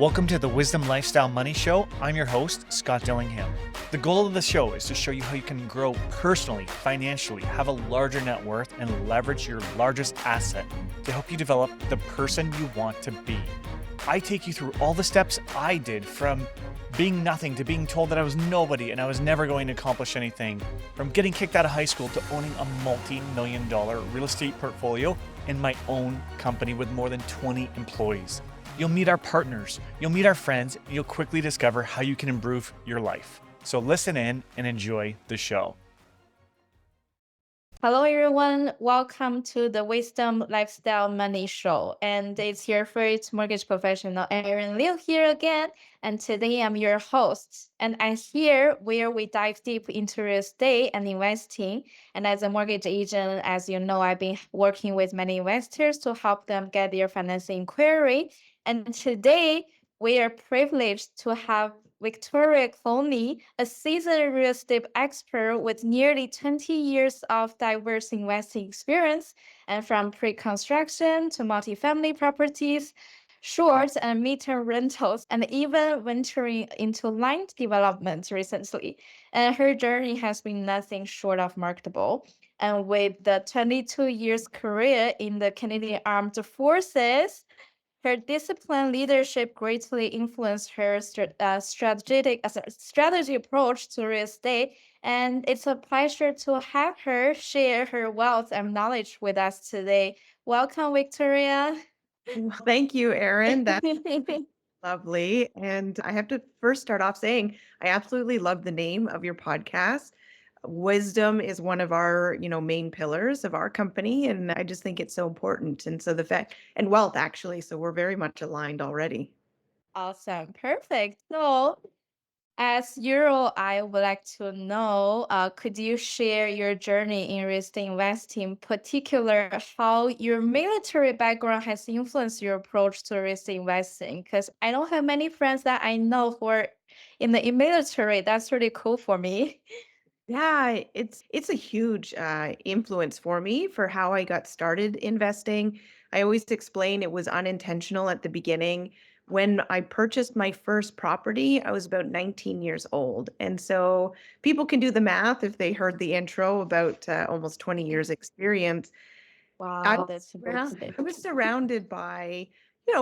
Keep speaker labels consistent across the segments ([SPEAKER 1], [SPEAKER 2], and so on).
[SPEAKER 1] Welcome to the Wisdom Lifestyle Money Show. I'm your host, Scott Dillingham. The goal of the show is to show you how you can grow personally, financially, have a larger net worth, and leverage your largest asset to help you develop the person you want to be. I take you through all the steps I did from being nothing to being told that I was nobody and I was never going to accomplish anything, from getting kicked out of high school to owning a multi-million-dollar real estate portfolio in my own company with more than 20 employees. You'll meet our partners, you'll meet our friends, and you'll quickly discover how you can improve your life. So listen in and enjoy the show.
[SPEAKER 2] Hello, everyone. Welcome to the Wisdom Lifestyle Money Show. And it's your favorite mortgage professional, Erin Liu, here again. And today I'm your host. And I'm here where we dive deep into real estate and investing. And as a mortgage agent, as you know, I've been working with many investors to help them get their financing inquiry. And today we are privileged to have Victoria Cloney, a seasoned real estate expert with nearly 20 years of diverse investing experience, and from pre-construction to multifamily properties, short and mid-term rentals, and even venturing into land development recently. And her journey has been nothing short of remarkable. And with the 22 years career in the Canadian Armed Forces, her disciplined leadership greatly influenced her strategy approach to real estate, and it's a pleasure to have her share her wealth and knowledge with us today. Welcome, Victoria.
[SPEAKER 3] Well, thank you, Erin. That's lovely. And I have to first start off saying I absolutely love the name of your podcast. Wisdom is one of our, main pillars of our company, and I just think it's so important. And so the fact and wealth actually, so we're very much aligned already.
[SPEAKER 2] Awesome. Perfect. So, as Euro, I would like to know, could you share your journey in real estate investing, particular how your military background has influenced your approach to real estate investing? Because I don't have many friends that I know who are in the military. That's really cool for me.
[SPEAKER 3] Yeah, it's a huge influence for me for how I got started investing. I always explain it was unintentional at the beginning. When I purchased my first property, I was about 19 years old. And so people can do the math if they heard the intro about almost 20 years experience. I
[SPEAKER 2] Wow,
[SPEAKER 3] was
[SPEAKER 2] that's
[SPEAKER 3] I
[SPEAKER 2] impressive.
[SPEAKER 3] was surrounded by,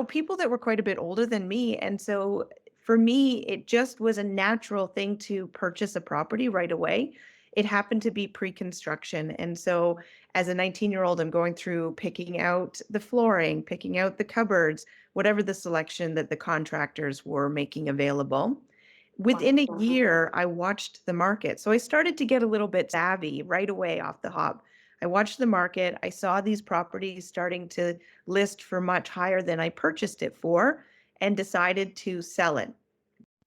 [SPEAKER 3] people that were quite a bit older than me. And so for me, it just was a natural thing to purchase a property right away. It happened to be pre-construction. And so as a 19-year-old, I'm going through picking out the flooring, picking out the cupboards, whatever the selection that the contractors were making available. Within a year, I watched the market. So I started to get a little bit savvy right away off the hop. I watched the market. I saw these properties starting to list for much higher than I purchased it for and decided to sell it.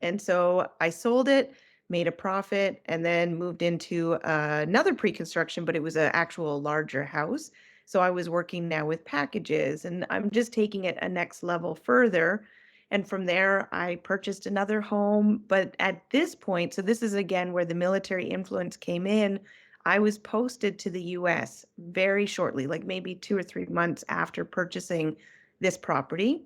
[SPEAKER 3] And so I sold it, made a profit, and then moved into another pre-construction, but it was an actual larger house. So I was working now with packages, and I'm just taking it a next level further. And from there, I purchased another home. But at this point, so this is again where the military influence came in. I was posted to the US very shortly, like maybe 2 or 3 months after purchasing this property.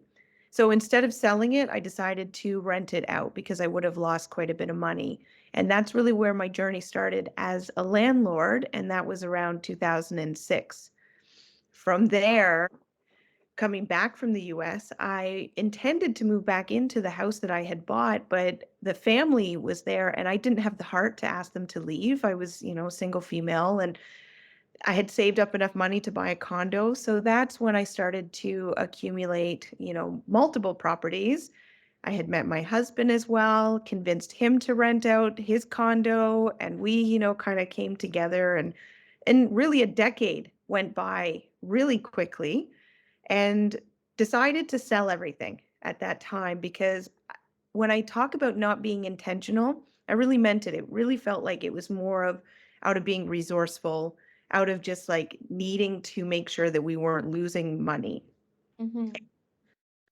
[SPEAKER 3] So instead of selling it, I decided to rent it out because I would have lost quite a bit of money. And that's really where my journey started as a landlord, and that was around 2006. From there, coming back from the US, I intended to move back into the house that I had bought, but the family was there and I didn't have the heart to ask them to leave. I was, single female, and I had saved up enough money to buy a condo. So that's when I started to accumulate, multiple properties. I had met my husband as well, convinced him to rent out his condo, and we, kind of came together, and really a decade went by really quickly, and decided to sell everything at that time because when I talk about not being intentional, I really meant it. It really felt like it was more of out of being resourceful, out of just like needing to make sure that we weren't losing money.
[SPEAKER 2] Mhm.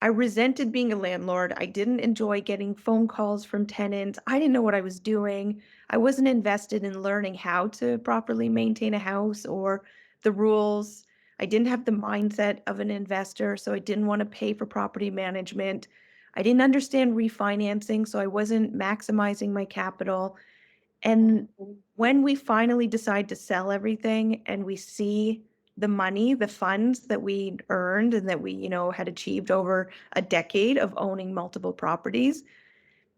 [SPEAKER 3] I resented being a landlord. I didn't enjoy getting phone calls from tenants. I didn't know what I was doing. I wasn't invested in learning how to properly maintain a house or the rules. I didn't have the mindset of an investor, so I didn't want to pay for property management. I didn't understand refinancing, so I wasn't maximizing my capital. And when we finally decide to sell everything and we see the money, the funds that we earned and that we, had achieved over a decade of owning multiple properties,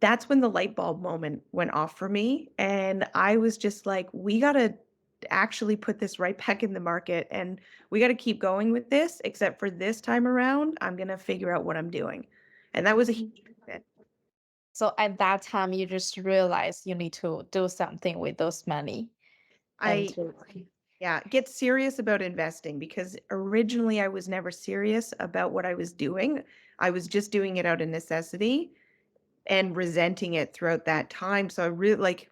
[SPEAKER 3] that's when the light bulb moment went off for me. And I was just like, we got to actually put this right back in the market and we got to keep going with this, except for this time around, I'm going to figure out what I'm doing. And that was a huge fit.
[SPEAKER 2] So at that time, you just realize you need to do something with those money and
[SPEAKER 3] I,
[SPEAKER 2] to
[SPEAKER 3] yeah, get serious about investing because originally I was never serious about what I was doing. I was just doing it out of necessity and resenting it throughout that time. So I really like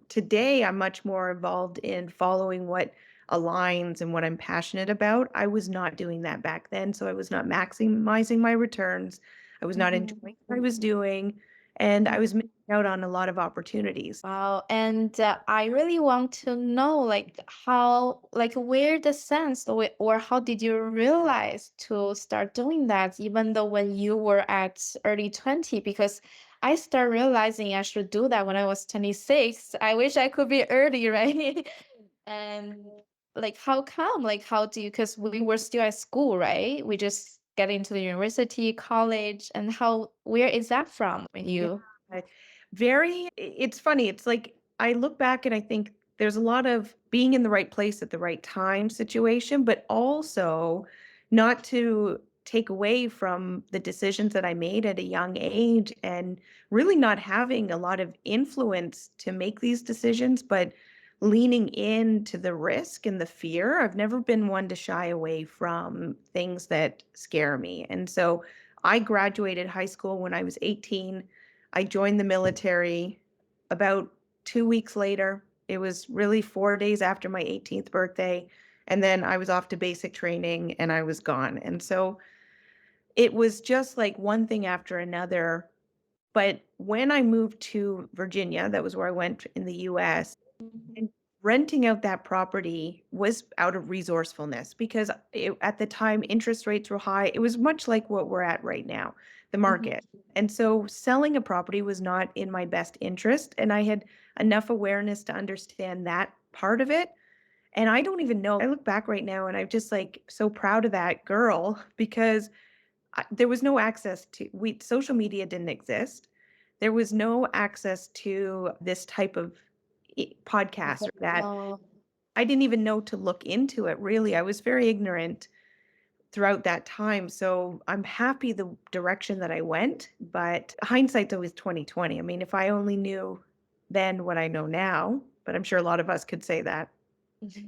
[SPEAKER 3] today I'm much more involved in following what aligns and what I'm passionate about. I was not doing that back then. So I was not maximizing my returns. I was not enjoying what I was doing. And I was missing out on a lot of opportunities.
[SPEAKER 2] Wow. And I really want to know, like, how, like, where the sense or how did you realize to start doing that, even though when you were at early 20? Because I started realizing I should do that when I was 26. I wish I could be early, right? And like, how come? Like, how do you, because we were still at school, right? We just get into the university, college, and where is that from when you?
[SPEAKER 3] I- it's funny. It's like I look back and I think there's a lot of being in the right place at the right time situation, but also not to take away from the decisions that I made at a young age and really not having a lot of influence to make these decisions, but leaning into the risk and the fear. I've never been one to shy away from things that scare me. And so I graduated high school when I was 18. I joined the military about 2 weeks later. It was really 4 days after my 18th birthday. And then I was off to basic training and I was gone. And so it was just like one thing after another. But when I moved to Virginia, that was where I went in the US, and renting out that property was out of resourcefulness because at the time interest rates were high. It was much like what we're at right now, the market. And so selling a property was not in my best interest. And I had enough awareness to understand that part of it. And I don't even know. I look back right now and I'm just like so proud of that girl because there was no access to social media didn't exist. There was no access to this type of podcast or that.
[SPEAKER 2] Oh.
[SPEAKER 3] I didn't even know to look into it really. I was very ignorant throughout that time. So I'm happy the direction that I went, but hindsight's always 2020. I mean, if I only knew then what I know now, but I'm sure a lot of us could say that.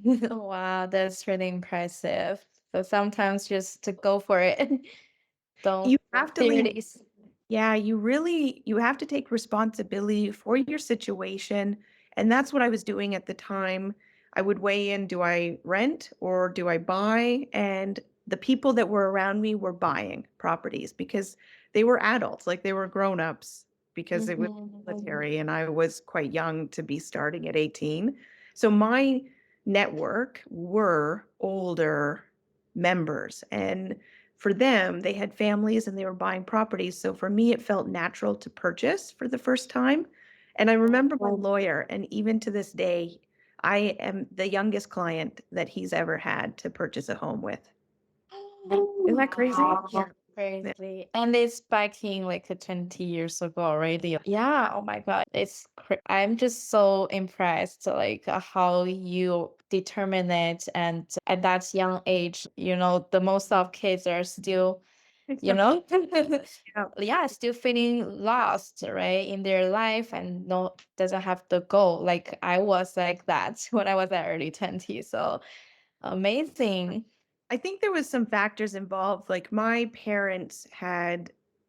[SPEAKER 2] Wow, that's really impressive. So sometimes just to go for it. Don't
[SPEAKER 3] You have to lean.
[SPEAKER 2] theories.
[SPEAKER 3] Yeah, you have to take responsibility for your situation. And that's what I was doing at the time. I would weigh in, do I rent or do I buy? And the people that were around me were buying properties because they were adults, like they were grown-ups because it was military and I was quite young to be starting at 18. So my network were older members and for them, they had families and they were buying properties. So for me, it felt natural to purchase for the first time. And I remember my lawyer, and even to this day, I am the youngest client that he's ever had to purchase a home with. Isn't that crazy? Yeah.
[SPEAKER 2] Crazy. And it's back in like 20 years ago already. Yeah, oh my God. I'm just so impressed like how you determine it and at that young age, the most of kids are still, you know,
[SPEAKER 3] Yeah.
[SPEAKER 2] yeah, still feeling lost, right, in their life and no doesn't have the goal. Like I was like that when I was at early 20s. So amazing.
[SPEAKER 3] I think there was some factors involved. Like my parents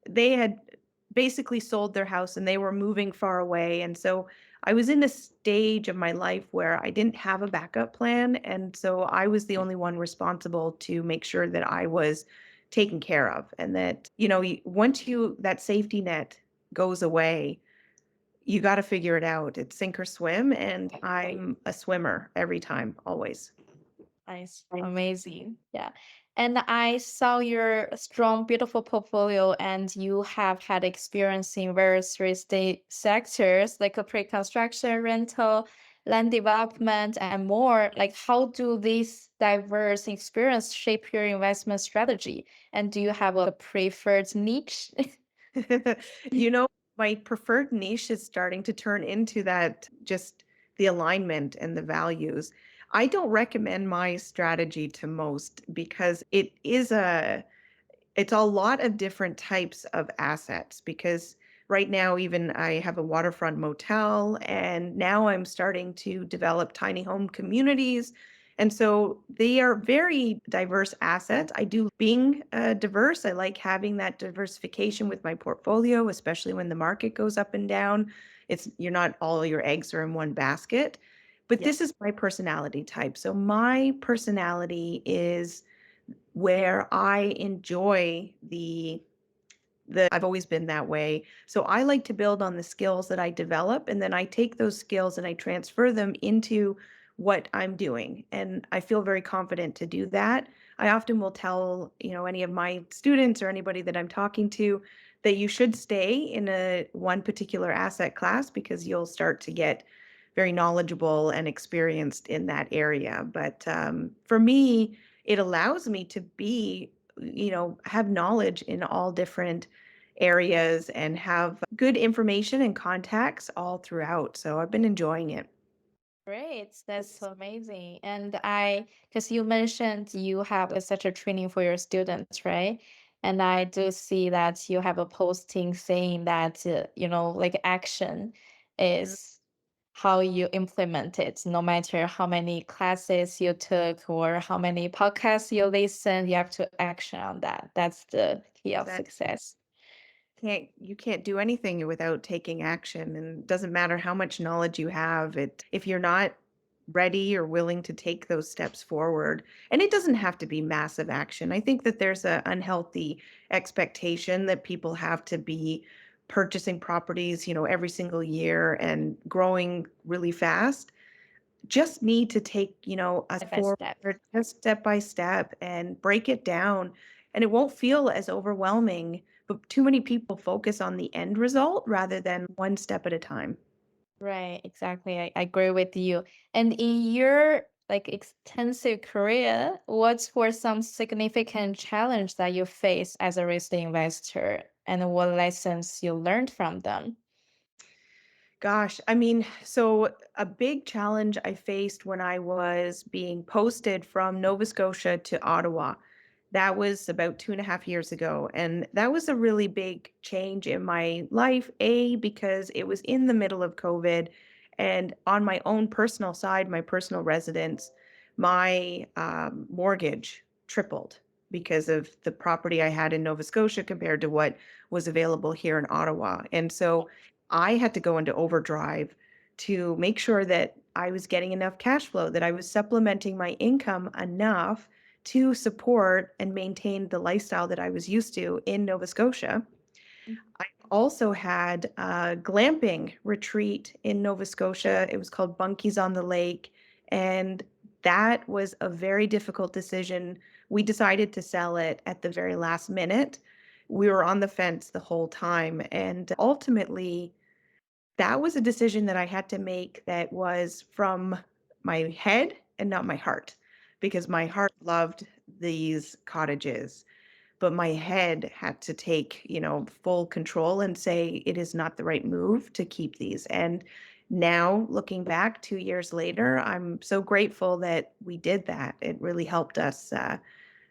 [SPEAKER 3] they had basically sold their house and they were moving far away. And so I was in a stage of my life where I didn't have a backup plan. And so I was the only one responsible to make sure that I was taken care of and that, once that safety net goes away, you got to figure it out. It's sink or swim. And I'm a swimmer every time, always.
[SPEAKER 2] Nice. Amazing. Yeah. And I saw your strong, beautiful portfolio, and you have had experience in various real estate sectors like a pre-construction, rental, land development, and more. Like, how do these diverse experience shape your investment strategy? And do you have a preferred niche?
[SPEAKER 3] You know, my preferred niche is starting to turn into that just the alignment and the values. I don't recommend my strategy to most because it's a lot of different types of assets because right now even I have a waterfront motel and now I'm starting to develop tiny home communities. And so they are very diverse assets. I do being diverse. I like having that diversification with my portfolio, especially when the market goes up and down. It's you're not all your eggs are in one basket. But
[SPEAKER 2] Yeah.
[SPEAKER 3] this is my personality type. So my personality is where I enjoy the I've always been that way. So I like to build on the skills that I develop and then I take those skills and I transfer them into what I'm doing. And I feel very confident to do that. I often will tell, any of my students or anybody that I'm talking to that you should stay in a one particular asset class because you'll start to get very knowledgeable and experienced in that area. But for me, it allows me to have knowledge in all different areas and have good information and contacts all throughout. So I've been enjoying it.
[SPEAKER 2] Great, that's so amazing. And because you mentioned you have such a training for your students, right? And I do see that you have a posting saying that, like action
[SPEAKER 3] Mhm.
[SPEAKER 2] is how you implement it. No matter how many classes you took or how many podcasts you listen, you have to action on that. That's the key of
[SPEAKER 3] That
[SPEAKER 2] success.
[SPEAKER 3] you can't do anything without taking action, and it doesn't matter how much knowledge you have it if you're not ready or willing to take those steps forward. And it doesn't have to be massive action. I think that there's an unhealthy expectation that people have to be purchasing properties, every single year and growing really fast. Just need to take, us
[SPEAKER 2] Step by
[SPEAKER 3] forward
[SPEAKER 2] step.
[SPEAKER 3] just step by step and break it down. And it won't feel as overwhelming, but too many people focus on the end result rather than one step at a time.
[SPEAKER 2] Right, exactly. I agree with you. And in your like extensive career, what were some significant challenge that you faced as a real estate investor, and what lessons you learned from them?
[SPEAKER 3] Gosh, I mean, so a big challenge I faced when I was being posted from Nova Scotia to Ottawa, that was about 2.5 years ago. And that was a really big change in my life, because it was in the middle of COVID. And on my own personal side, my personal residence, my mortgage tripled because of the property I had in Nova Scotia compared to what was available here in Ottawa. And so I had to go into overdrive to make sure that I was getting enough cash flow, that I was supplementing my income enough to support and maintain the lifestyle that I was used to in Nova Scotia. I also had a glamping retreat in Nova Scotia. It was called Bunkies on the Lake. And that was a very difficult decision. We decided to sell it at the very last minute. We were on the fence the whole time. And ultimately, that was a decision that I had to make that was from my head and not my heart, because my heart loved these cottages, but my head had to take, full control and say it is not the right move to keep these. And now looking back 2 years later, I'm so grateful that we did that. It really helped us.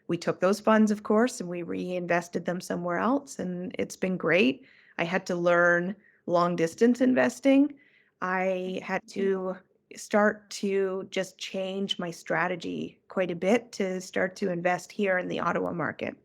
[SPEAKER 3] We took those funds, of course, and we reinvested them somewhere else, and it's been great. I had to learn long distance investing. I had to start to just change my strategy quite a bit to start to invest here in the Ottawa market.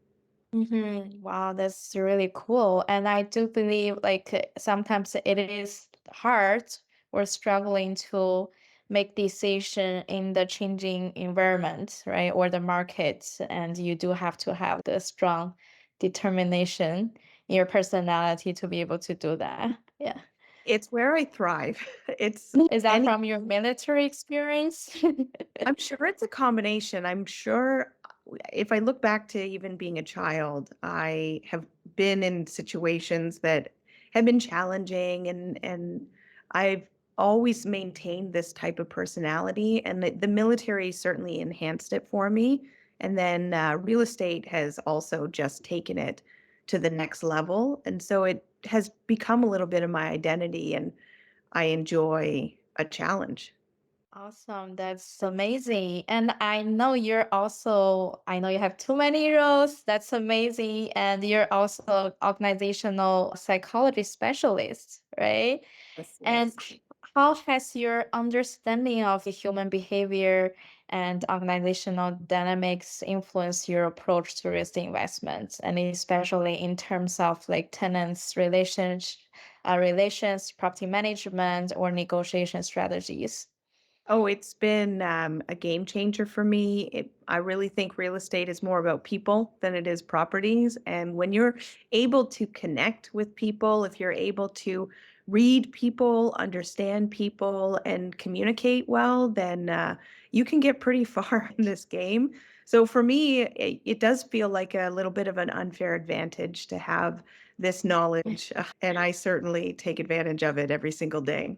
[SPEAKER 2] Wow, that's really cool. And I do believe like sometimes it is hard or struggling to make decision in the changing environment, right? Or the market. And you do have to have the strong determination in your personality to be able to do that. Yeah.
[SPEAKER 3] It's where I thrive. It's
[SPEAKER 2] Is that
[SPEAKER 3] any
[SPEAKER 2] from your military experience?
[SPEAKER 3] I'm sure it's a combination. I'm sure if I look back to even being a child, I have been in situations that have been challenging, and I've always maintained this type of personality, and the military certainly enhanced it for me. And then real estate has also just taken it to the next level. And so it has become a little bit of my identity, and I enjoy a challenge.
[SPEAKER 2] Awesome. That's amazing. And I know you have too many roles. That's amazing. And you're also organizational psychology specialist, right?
[SPEAKER 3] Yes,
[SPEAKER 2] And
[SPEAKER 3] yes.
[SPEAKER 2] how has your understanding of the human behavior and organizational dynamics influenced your approach to real estate investments, and especially in terms of like relations, property management, or negotiation strategies?
[SPEAKER 3] Oh, it's been a game changer for me. I really think real estate is more about people than it is properties. And when you're able to connect with people, if you're able to read people, understand people, and communicate well, then you can get pretty far in this game. So for me, it does feel like a little bit of an unfair advantage to have this knowledge. And I certainly take advantage of it every single day.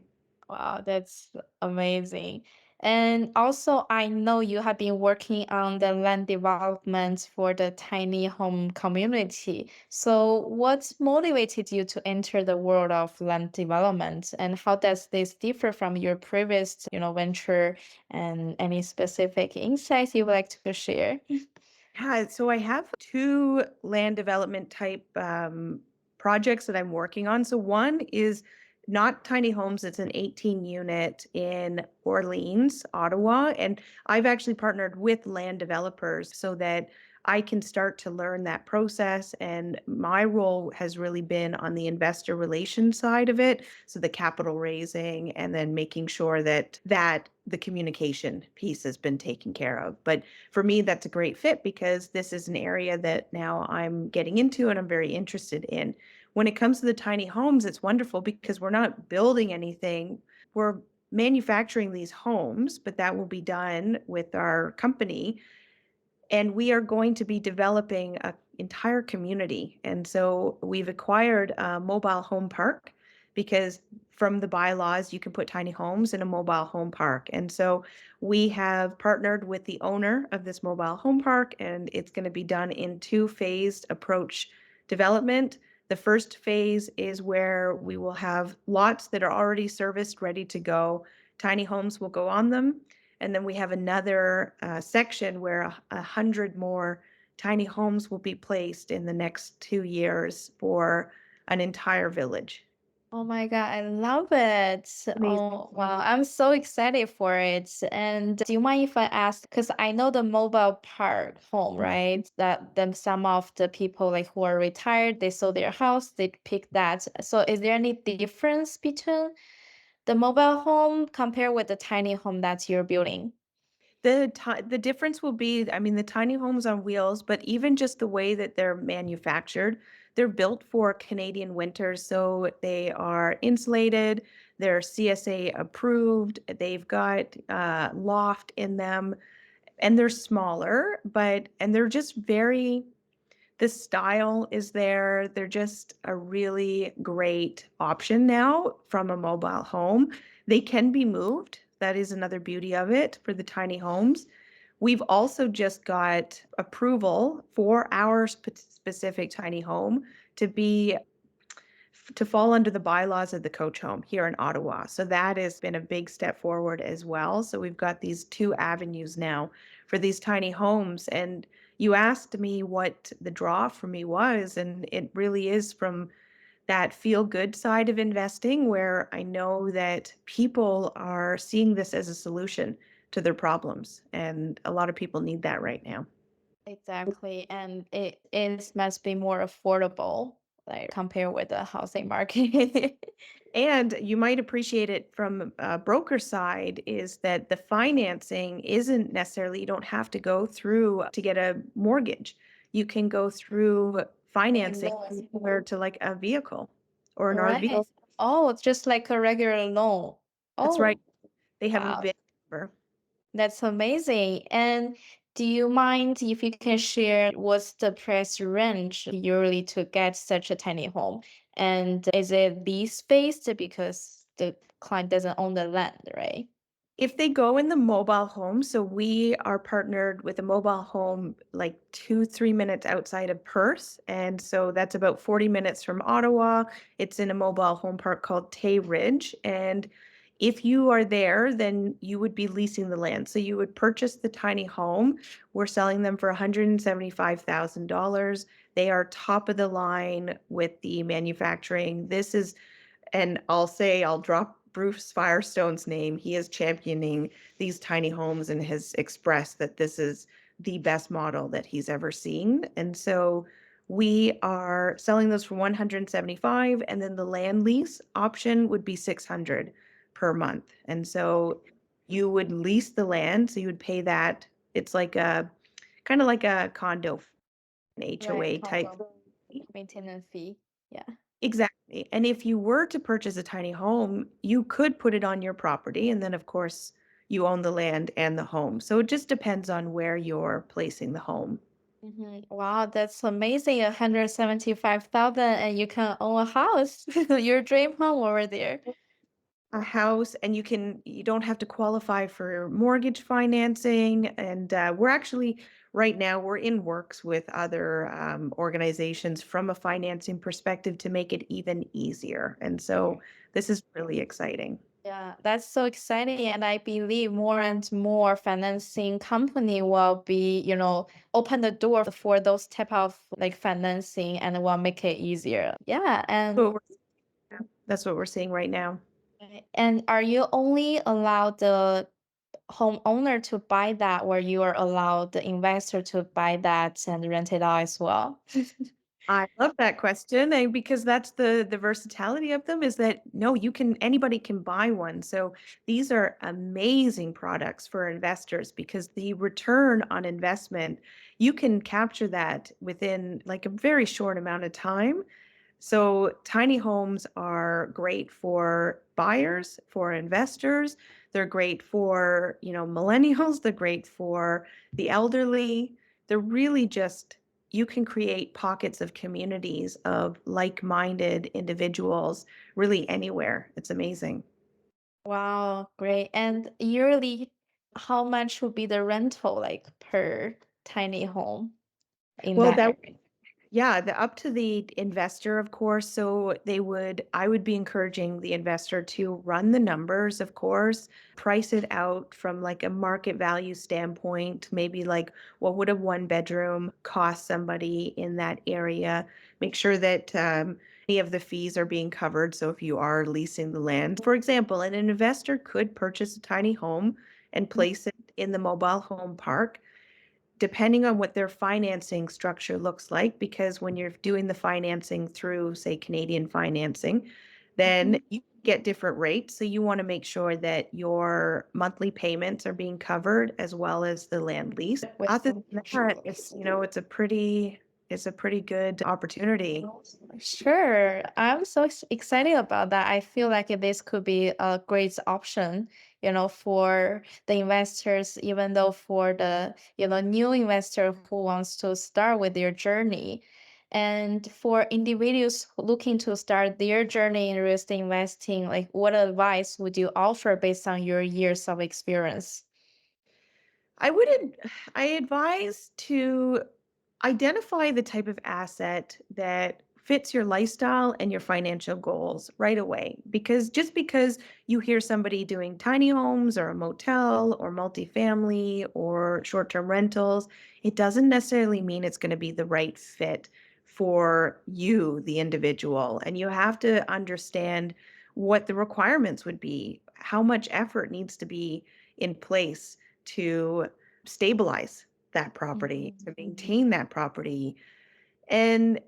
[SPEAKER 2] Wow, that's amazing. And also, I know you have been working on the land development for the tiny home community. So, what motivated you to enter the world of land development, and how does this differ from your previous, venture? And any specific insights you would like to share?
[SPEAKER 3] Yeah, so I have two land development type projects that I'm working on. So one is not tiny homes, it's an 18 unit in Orleans, Ottawa. And I've actually partnered with land developers so that I can start to learn that process. And my role has really been on the investor relations side of it. So the capital raising and then making sure that the communication piece has been taken care of. But for me, that's a great fit because this is an area that now I'm getting into and I'm very interested in. When it comes to the tiny homes, it's wonderful because we're not building anything. We're manufacturing these homes, but that will be done with our company, and we are going to be developing an entire community. And so we've acquired a mobile home park because from the bylaws, you can put tiny homes in a mobile home park. And so we have partnered with the owner of this mobile home park, and it's going to be done in two-phased approach development. The first phase is where we will have lots that are already serviced, ready to go. Tiny homes will go on them. And then we have another section where 100 more tiny homes will be placed in the next 2 years for an entire village.
[SPEAKER 2] Oh my God, I love it.
[SPEAKER 3] Amazing.
[SPEAKER 2] Oh, wow. I'm so excited for it. And do you mind if I ask? Because I know the mobile park home, right? That then some of the people like who are retired, they sold their house, they pick that. So is there any difference between the mobile home compared with the tiny home that you're building?
[SPEAKER 3] The difference will be, I mean, the tiny homes on wheels, but even just the way that they're manufactured, they're built for Canadian winters, so they are insulated, they're CSA approved, they've got loft in them, and they're smaller, and they're just very, the style is there. They're just a really great option now from a mobile home. They can be moved. That is another beauty of it for the tiny homes. We've also just got approval for our specific tiny home to be to fall under the bylaws of the coach home here in Ottawa. So that has been a big step forward as well. So we've got these two avenues now for these tiny homes. And you asked me what the draw for me was, and it really is from that feel good side of investing where I know that people are seeing this as a solution to their problems. And a lot of people need that right now.
[SPEAKER 2] Exactly. And it is must be more affordable, like compared with the housing market.
[SPEAKER 3] And you might appreciate it from a broker side is that the financing isn't necessarily, you don't have to go through to get a mortgage. You can go through
[SPEAKER 2] I
[SPEAKER 3] financing
[SPEAKER 2] know.
[SPEAKER 3] similar to like a vehicle or an RV.
[SPEAKER 2] Right. Oh, it's just like a regular loan.
[SPEAKER 3] That's right.
[SPEAKER 2] Oh,
[SPEAKER 3] They have a
[SPEAKER 2] wow.
[SPEAKER 3] big number.
[SPEAKER 2] That's amazing. And Do you mind if you can share what's the price range usually to get such a tiny home? And is it lease-based because the client doesn't own the land, right?
[SPEAKER 3] If they go in the mobile home, so we are partnered with a mobile home like 2, 3 minutes outside of Perth. And so that's about 40 minutes from Ottawa. It's in a mobile home park called Tay Ridge. And if you are there, then you would be leasing the land. So you would purchase the tiny home. We're selling them for $175,000. They are top of the line with the manufacturing. This is and I'll drop Bruce Firestone's name. He is championing these tiny homes and has expressed that this is the best model that he's ever seen. And so we are selling those for 175, and then the land lease option would be 600 per month. And so you would lease the land, so you would pay that. It's like a kind of like a condo, an
[SPEAKER 2] Right,
[SPEAKER 3] HOA type.
[SPEAKER 2] condo maintenance fee. Yeah.
[SPEAKER 3] Exactly. And if you were to purchase a tiny home, you could put it on your property. And then, of course, you own the land and the home. So it just depends on where you're placing the home.
[SPEAKER 2] Wow, that's amazing. 175,000 and you can own a house. Your dream home over there.
[SPEAKER 3] A house, and you don't have to qualify for mortgage financing. And we're actually, right now, we're in works with other organizations from a financing perspective to make it even easier. And so this is really exciting.
[SPEAKER 2] Yeah, that's so exciting. And I believe more and more financing company will be, open the door for those type of like financing and will make it easier. Yeah.
[SPEAKER 3] So that's what we're seeing right now.
[SPEAKER 2] And are you only allowed the homeowner to buy that, or you are allowed the investor to buy that and rent it out as well?
[SPEAKER 3] I love that question, because that's the versatility of them, is that no, anybody can buy one. So these are amazing products for investors because the return on investment, you can capture that within like a very short amount of time. So tiny homes are great for buyers, for investors. They're great for, millennials. They're great for the elderly. They're really just, you can create pockets of communities of like-minded individuals really anywhere. It's amazing.
[SPEAKER 2] Wow, great. And yearly, how much would be the rental like per tiny home in
[SPEAKER 3] Well,
[SPEAKER 2] that
[SPEAKER 3] that
[SPEAKER 2] area?
[SPEAKER 3] Yeah, up to the investor, of course. So I would be encouraging the investor to run the numbers, of course, price it out from like a market value standpoint, maybe like what would a one bedroom cost somebody in that area? Make sure that any of the fees are being covered. So if you are leasing the land, for example, an investor could purchase a tiny home and place it in the mobile home park depending on what their financing structure looks like, because when you're doing the financing through, say, Canadian financing, then you get different rates. So you want to make sure that your monthly payments are being covered as well as the land lease.
[SPEAKER 2] With
[SPEAKER 3] Other than that, it's a pretty good opportunity.
[SPEAKER 2] Sure. I'm so excited about that. I feel like this could be a great option, for the investors, even though for the, new investor who wants to start with their journey. And for individuals looking to start their journey in real estate investing, like what advice would you offer based on your years of experience?
[SPEAKER 3] I would I advise to identify the type of asset that fits your lifestyle and your financial goals right away. Because just because you hear somebody doing tiny homes or a motel or multifamily or short-term rentals, it doesn't necessarily mean it's going to be the right fit for you, the individual. And you have to understand what the requirements would be, how much effort needs to be in place to stabilize that property, to maintain that property. And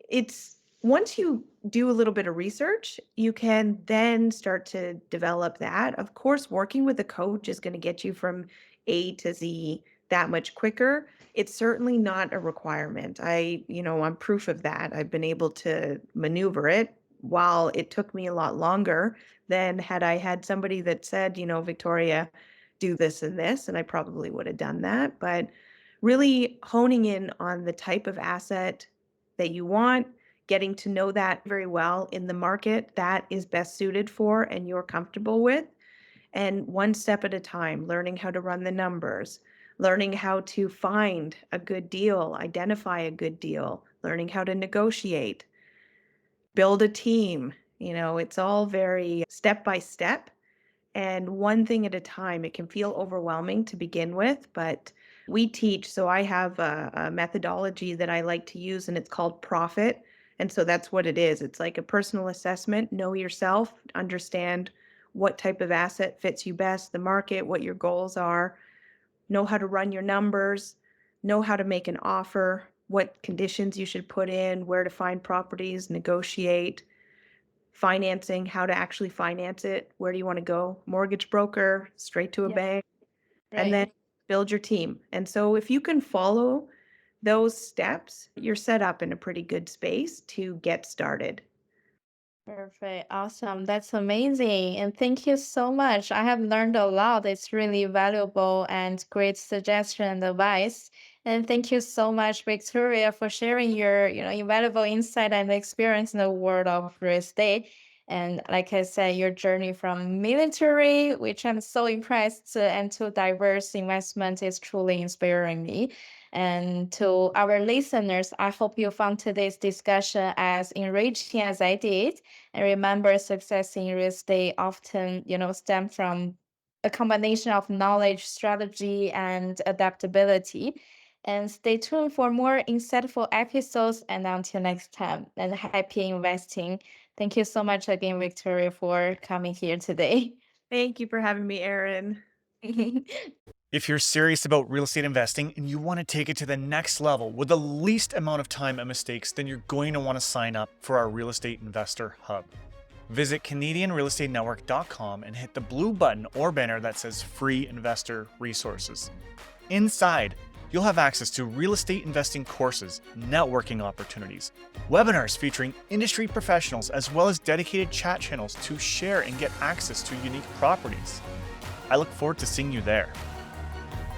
[SPEAKER 3] it's once you do a little bit of research, you can then start to develop that. Of course, working with a coach is going to get you from A to Z that much quicker. It's certainly not a requirement. I'm proof of that. I've been able to maneuver it while it took me a lot longer than had I had somebody that said, Victoria, do this and this, and I probably would have done that. But really honing in on the type of asset that you want, getting to know that very well in the market that is best suited for and you're comfortable with. And one step at a time, learning how to run the numbers, learning how to find a good deal, identify a good deal, learning how to negotiate, build a team. It's all very step by step and one thing at a time. It can feel overwhelming to begin with, but we teach. So I have a methodology that I like to use, and it's called Profit. And so that's what it is. It's like a personal assessment. Know yourself, understand what type of asset fits you best, the market, what your goals are, know how to run your numbers, know how to make an offer, what conditions you should put in, where to find properties, negotiate, financing, how to actually finance it, where do you want to go, mortgage broker, straight to a
[SPEAKER 2] Yeah,
[SPEAKER 3] bank, and then
[SPEAKER 2] right.
[SPEAKER 3] build your team. And so if you can follow those steps, you're set up in a pretty good space to get started.
[SPEAKER 2] Perfect. Awesome. That's amazing. And thank you so much. I have learned a lot. It's really valuable and great suggestion and advice. And thank you so much, Victoria, for sharing your, invaluable insight and experience in the world of real estate. And like I said, your journey from military, which I'm so impressed, and to diverse investment is truly inspiring me. And to our listeners, I hope you found today's discussion as enriching as I did. And remember, success in real estate often, stem from a combination of knowledge, strategy, and adaptability. And stay tuned for more insightful episodes. And until next time, and happy investing. Thank you so much again, Victoria, for coming here today.
[SPEAKER 3] Thank you for having me, Erin.
[SPEAKER 1] If you're serious about real estate investing and you want to take it to the next level with the least amount of time and mistakes, then you're going to want to sign up for our Real Estate Investor Hub. Visit CanadianRealEstateNetwork.com and hit the blue button or banner that says Free Investor Resources. Inside, you'll have access to real estate investing courses, networking opportunities, webinars featuring industry professionals, as well as dedicated chat channels to share and get access to unique properties. I look forward to seeing you there.